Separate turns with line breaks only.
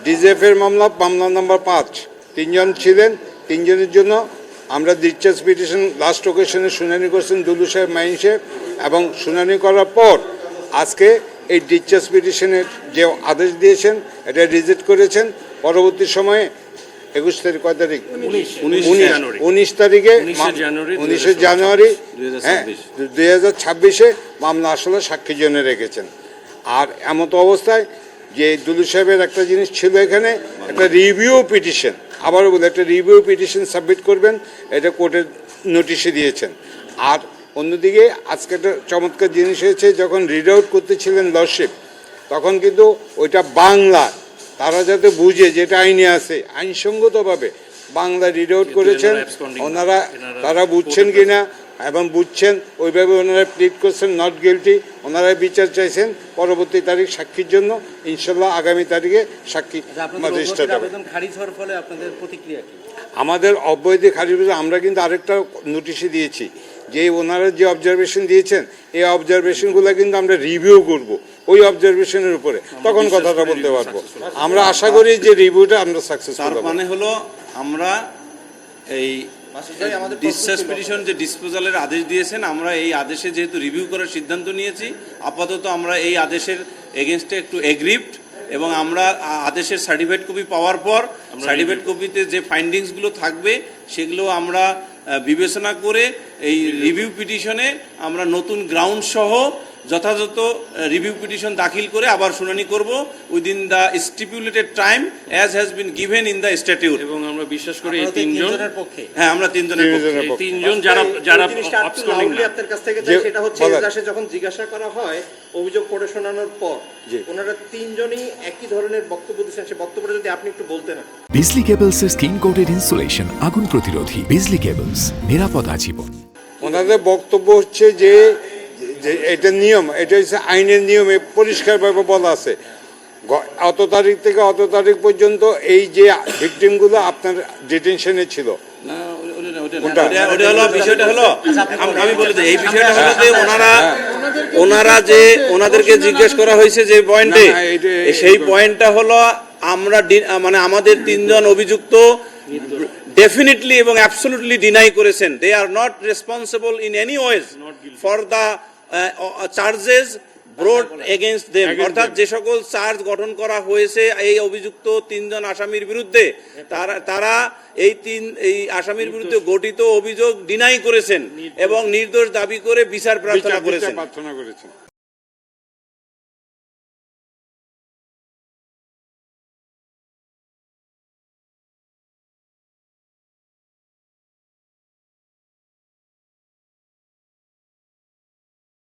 DGF এর মামলা number 5 তিনজন ছিলেন। তিনজনের জন্য আমরা ডিসচার্জ পিটিশন লাস্ট ওকেশনে শুনানি করছেন দুলু সাহেব, মাইন সাহেব, এবং শুনানি করার পর আজকে এই ডিসচার্জ পিটিশনের যে আদেশ দিয়েছেন এটা রিজেক্ট করেছেন। পরবর্তী সময়ে 21 তারিখ, কয় তারিখ, 19 তারিখে 19 জানুয়ারি 2026-এ মামলা আসলে সাক্ষী জন্য রেখেছেন। আর এমতো অবস্থায় যে দুলু সাহেবের একটা জিনিস ছিল, এখানে একটা রিভিউ পিটিশন, আবারও বলে একটা রিভিউ পিটিশন সাবমিট করবেন, এটা কোর্টের নোটিশে দিয়েছেন। আর অন্যদিকে আজকে একটা চমৎকার জিনিস হয়েছে, যখন রিড আউট করতেছিলেন লর্ডশিপ, তখন কিন্তু ওইটা বাংলা, তারা যাতে বুঝে যেটা আইনে আছে আইনসঙ্গতভাবে বাংলা রিড আউট করেছেন। ওনারা তারা বুঝছেন কিনা এবং বুঝছেন ওইভাবে ওনারা প্লিড করছেন নট গিলটি। ওনারা বিচার চাইছেন পরবর্তী তারিখ সাক্ষীর জন্য। ইনশাল্লাহ আগামী তারিখে সাক্ষী ম্যাজিস্ট্রেট হবে। আমাদের অবৈধ খারিজ, আমরা কিন্তু আরেকটা নোটিশে দিয়েছি যে ওনারা যে অবজারভেশন দিয়েছেন এই অবজারভেশনগুলো কিন্তু আমরা রিভিউ করব ওই অবজারভেশনের উপরে, তখন কথাটা বলতে পারবো। আমরা আশা করি যে রিভিউটা আমরা সাকসেসফুল হব।
মানে হলো আমরা এই ডিসচার্জ পিটিশন যে ডিসপোজালের আদেশ দিয়েছেন, আমরা এই আদেশে যেহেতু রিভিউ করার সিদ্ধান্ত নিয়েছি, আপাতত আমরা এই আদেশের এগেনস্টে একটু এগ্রিভড, এবং আমরা আদেশের সার্টিফাইড কপি পাওয়ার পর সার্টিফাইড কপিতে যে ফাইন্ডিংসগুলো থাকবে সেগুলো আমরা বিবেচনা করে এই রিভিউ পিটিশনে আমরা নতুন গ্রাউন্ড সহ যথাযথ রিভিউ পিটিশন দাখিল করে আবার শুনানি করব within the stipulated time as has been given in the statute.
এবং আমরা বিশ্বাস করি এই তিনজনের
পক্ষে, হ্যাঁ আমরা তিনজনের পক্ষে,
তিনজন যারা
আপনার কাছ থেকে সেটা হচ্ছে এজলাসে যখন জিজ্ঞাসা করা হয় অভিযোগ পড়ে শোনানোর পর ওনারা তিনজনই একই ধরনের বক্তব্য দিচ্ছেন, সে বক্তব্যটা যদি আপনি একটু বলতেন।
বিজলি কেবলস এর স্কিন কোটেড ইনসুলেশন আগুন প্রতিরোধী। বিজলি কেবলস, নিরাপদ আজীবন।
ওনাদের বক্তব্য হচ্ছে যে এটা নিয়ম, এটা হচ্ছে আইনের নিয়মে পরিষ্কারভাবে বলা আছে অত তারিখ থেকে অত তারিখ পর্যন্ত এই যে ভিকটিমগুলো আপনার ডিটেনশনে ছিল।
বিষয়টা হলো আমি বলে দিই, এই বিষয়টা হলো যে ওনারা যে ওনাদেরকে জিজ্ঞেস করা হয়েছে যে পয়েন্টে, সেই পয়েন্টটা হলো আমরা মানে আমাদের তিনজন অভিযুক্ত ডেফিনেটলি এবং অ্যাবসলিউটলি ডিনাই করেছেন they are not responsible in any ways for the charges brought against them, অর্থাৎ যে সকল চার্জ গঠন করা হয়েছে এই অভিযুক্ত তিনজন আসামির বিরুদ্ধে, তারা এই আসামির বিরুদ্ধে গঠিত অভিযোগ ডিনাই করেছেন এবং নির্দোষ দাবি করে বিচার প্রার্থনা করেছেন।